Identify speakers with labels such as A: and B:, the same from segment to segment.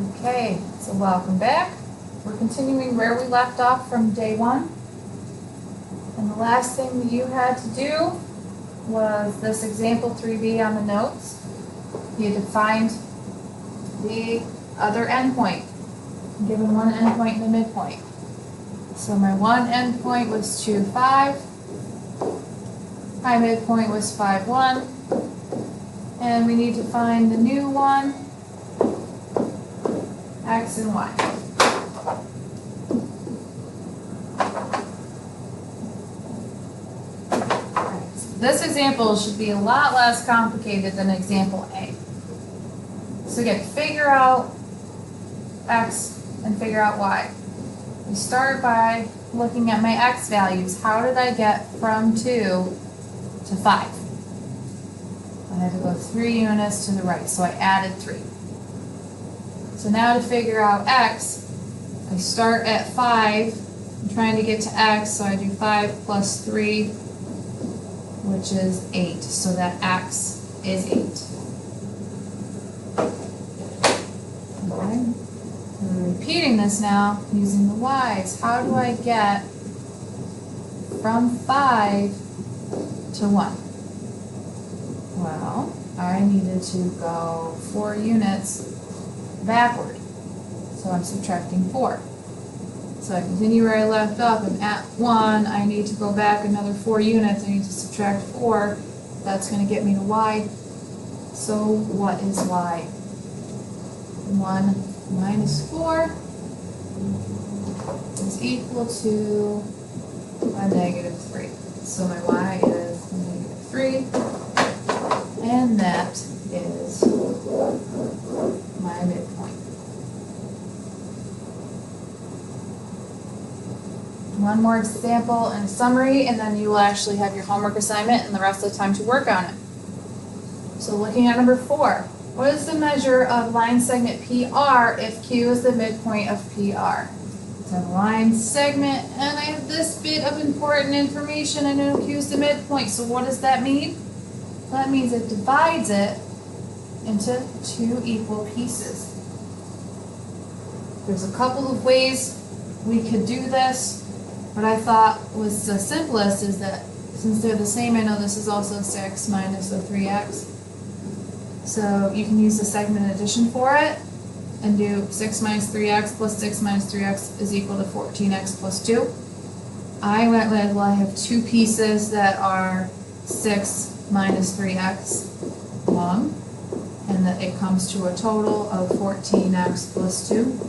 A: Okay, so welcome back. We're continuing where we left off from day one. And the last thing that you had to do was this example 3B on the notes. You had to find the other endpoint, given one endpoint and a midpoint. So my one endpoint was 2, 5. My midpoint was 5, 1. And we need to find the new one, X and Y. Right. So this example should be a lot less complicated than example A. So again, figure out X and figure out Y. We start by looking at my X values. How did I get from 2 to 5? I had to go 3 units to the right, so I added 3. So now to figure out X, I start at 5. I'm trying to get to X, so I do 5 plus 3, which is 8. So that X is 8. Okay. I'm repeating this now using the Y's. How do I get from 5 to 1? Well, I needed to go 4 units backward. So I'm subtracting 4. So I continue where I left off. I'm at 1. I need to go back another 4 units. I need to subtract 4. That's going to get me to Y. So what is Y? 1 minus 4 is equal to a negative 3. So my Y is negative 3. And that is my midpoint. One more example and summary, and then you will actually have your homework assignment and the rest of the time to work on it. So looking at number 4, what is the measure of line segment PR if Q is the midpoint of PR? So I have a line segment, and I have this bit of important information. I know Q is the midpoint, so what does that mean? That means it divides it into 2 equal pieces. There's a couple of ways we could do this. What I thought was the simplest is that since they're the same, I know this is also 6 minus the 3x. So you can use the segment addition for it and do 6 minus 3x plus 6 minus 3x is equal to 14x plus 2. I went with, well, I have 2 pieces that are 6 minus 3x long, and that it comes to a total of 14x plus 2.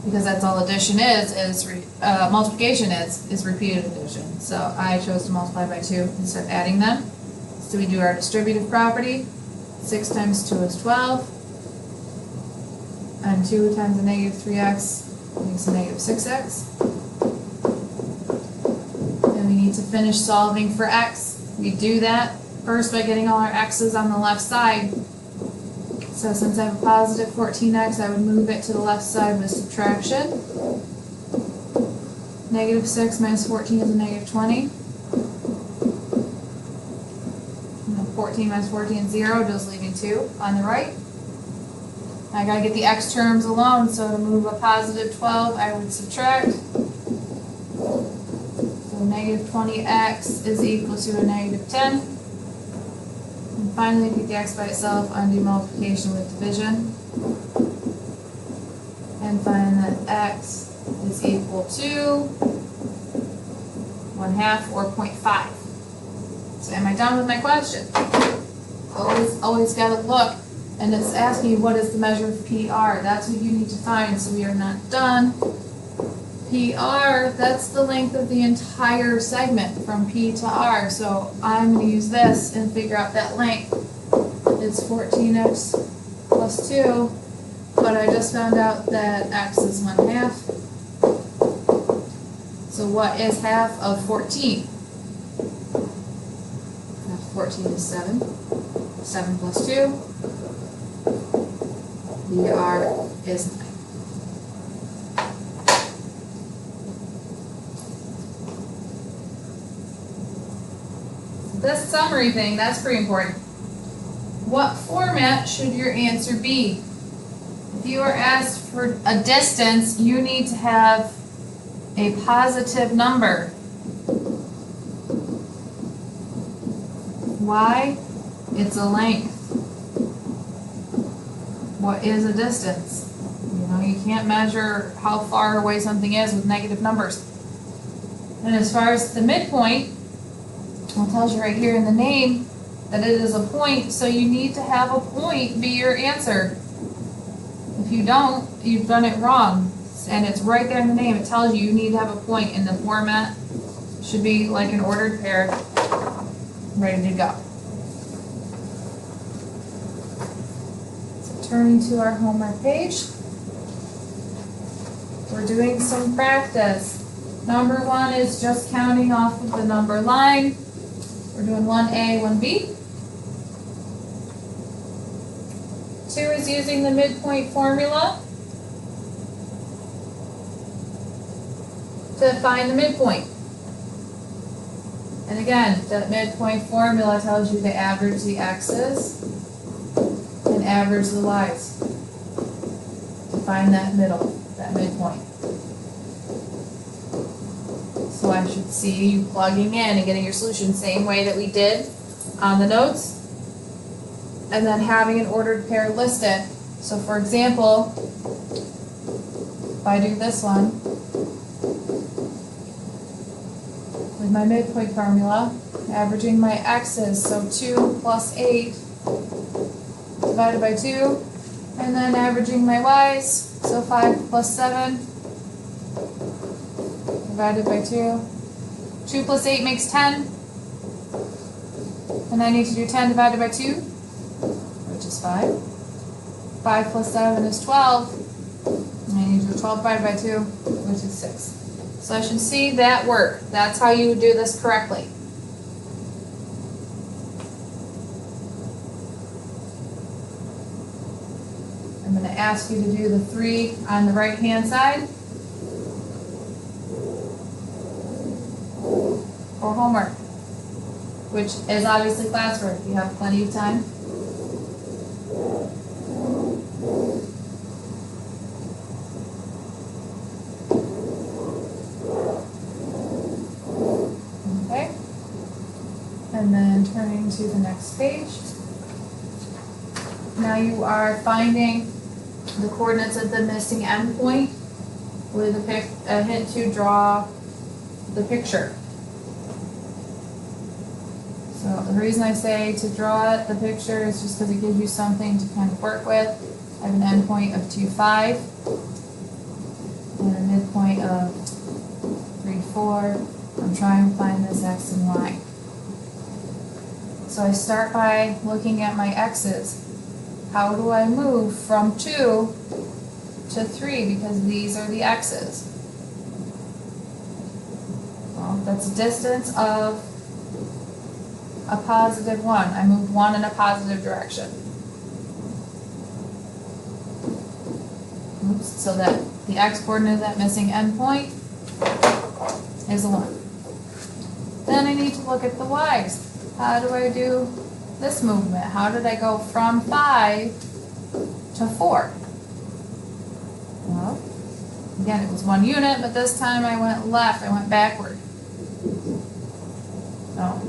A: Because that's all addition is multiplication is repeated addition. So I chose to multiply by 2 instead of adding them. So we do our distributive property. 6 times 2 is 12. And 2 times a negative 3x makes a negative 6x. And we need to finish solving for x. We do that first by getting all our x's on the left side. So since I have a positive 14x, I would move it to the left side with subtraction. Negative 6 minus 14 is a negative 20. And 14 minus 14 is 0, just leaving 2 on the right. I gotta get the x terms alone, so to move a positive 12, I would subtract. So negative 20x is equal to a negative 10. And finally, pick the x by itself, undo multiplication with division. And find that x is equal to 1/2 or 0.5. So am I done with my question? Always gotta look. And it's asking you what is the measure of PR. That's what you need to find, so we are not done. PR, that's the length of the entire segment from P to R. So I'm going to use this and figure out that length. It's 14x plus 2, but I just found out that x is 1/2. So what is half of 14? Half of 14 is 7. 7 plus 2. PR is 9. This summary thing, that's pretty important. What format should your answer be? If you are asked for a distance, you need to have a positive number. Why? It's a length. What is a distance? You know, you can't measure how far away something is with negative numbers. And as far as the midpoint, it tells you right here in the name that it is a point, so you need to have a point be your answer. If you don't, you've done it wrong. And it's right there in the name. It tells you need to have a point in the format. It should be like an ordered pair, ready to go. So turning to our homework page, we're doing some practice. Number 1 is just counting off of the number line. We're doing 1A, 1B. 2 is using the midpoint formula to find the midpoint. And again, that midpoint formula tells you to average the x's and average the y's to find that middle, that midpoint. So I should see you plugging in and getting your solution same way that we did on the notes, and then having an ordered pair listed. So for example, if I do this one with my midpoint formula, averaging my x's, so 2 plus 8 divided by 2, and then averaging my y's, so 5 plus 7 divided by 2. 2 plus 8 makes 10. And I need to do 10 divided by 2, which is 5. 5 plus 7 is 12. And I need to do 12 divided by 2, which is 6. So I should see that work. That's how you would do this correctly. I'm going to ask you to do the 3 on the right-hand side for homework, which is obviously classwork. You have plenty of time. Okay. And then turning to the next page. Now you are finding the coordinates of the missing endpoint with a hint to draw the picture. So the reason I say to draw the picture is just because it gives you something to kind of work with. I have an endpoint of 2, 5 and a midpoint of 3, 4. I'm trying to find this x and y. So I start by looking at my x's. How do I move from 2 to 3, because these are the x's? Well, that's a distance of a positive 1. I moved 1 in a positive direction. Oops, so that the x coordinate of that missing endpoint is a 1. Then I need to look at the y's. How do I do this movement? How did I go from 5 to 4? Well, again, it was 1 unit, but this time I went left, I went backward. So,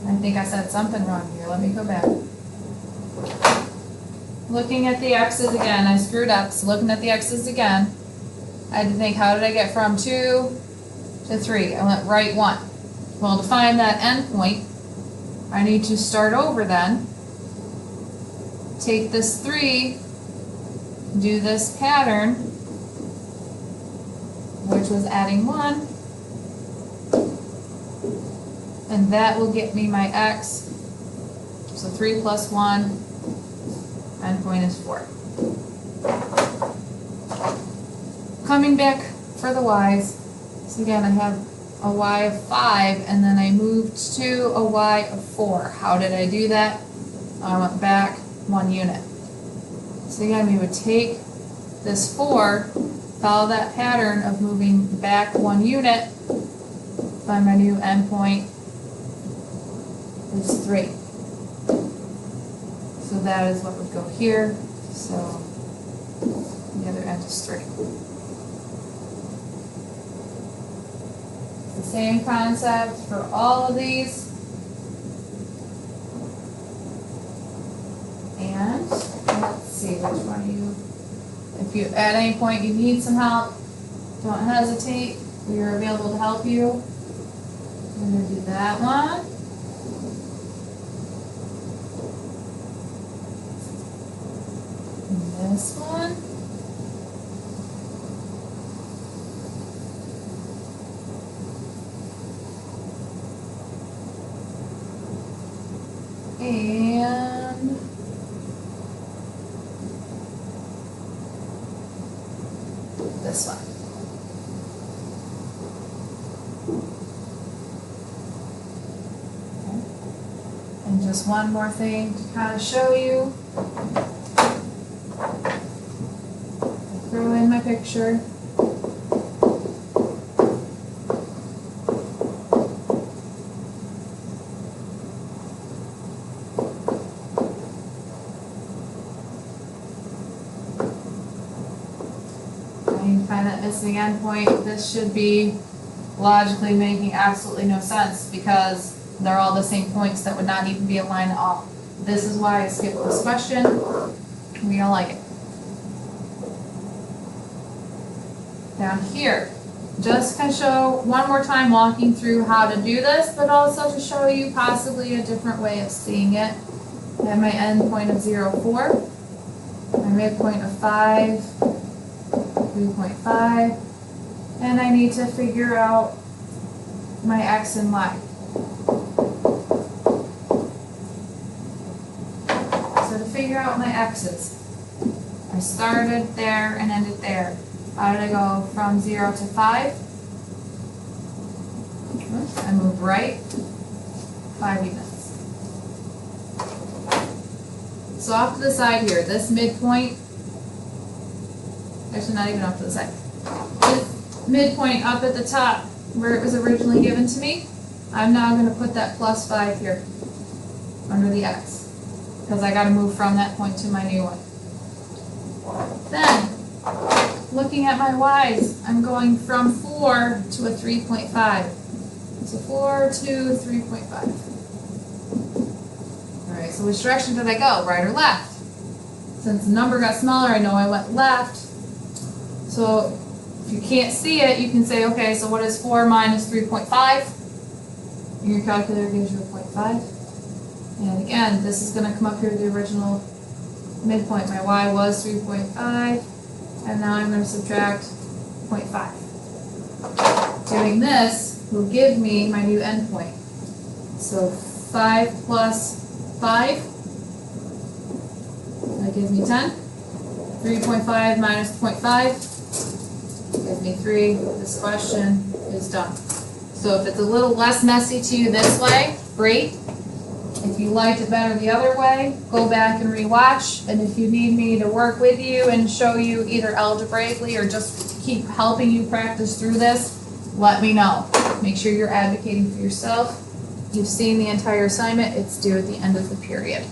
A: I think I said something wrong here. Let me go back. Looking at the x's again, I screwed up. So looking at the x's again, I had to think, how did I get from 2 to 3? I went right 1. Well, to find that endpoint, I need to start over then. Take this 3, do this pattern, which was adding 1. And that will get me my x. So 3 plus 1, endpoint is 4. Coming back for the y's. So again, I have a y of 5, and then I moved to a y of 4. How did I do that? I went back 1 unit. So again, we would take this 4, follow that pattern of moving back 1 unit, find my new endpoint is 3. So that is what would go here. So The other end is 3. It's the same concept for all of these. And let's see, which one you, if you at any point you need some help, don't hesitate. We are available to help you. I'm going to do that one. And this one. And this one. Okay. And just one more thing to kind of show you. I'll throw in my picture. You find that missing endpoint. This should be logically making absolutely no sense because they're all the same points that would not even be aligned at all. This is why I skipped this question. We don't like it. Down here, just to show one more time walking through how to do this, but also to show you possibly a different way of seeing it. I have my endpoint of 0, 4, my midpoint of 5, 3.5, and I need to figure out my x and y. So to figure out my x's, I started there and ended there. How did I go from 0 to 5? I moved right 5 units. So off to the side here, this midpoint, actually not even off to the side, this midpoint up at the top where it was originally given to me, I'm now going to put that plus 5 here under the x because I got to move from that point to my new one. Then, looking at my y's, I'm going from 4 to a 3.5. So 4 to 3.5. Alright, so which direction did I go? Right or left? Since the number got smaller, I know I went left. So if you can't see it, you can say, okay, so what is 4 minus 3.5? And your calculator gives you a 0.5. And again, this is going to come up here to the original midpoint. My y was 3.5. And now I'm going to subtract 0.5. Doing this will give me my new endpoint. So 5 plus 5, that gives me 10. 3.5 minus 0.5 gives me 3. This question is done. So if it's a little less messy to you this way, great. If you liked it better the other way, go back and rewatch. And if you need me to work with you and show you either algebraically or just keep helping you practice through this, let me know. Make sure you're advocating for yourself. You've seen the entire assignment. It's due at the end of the period.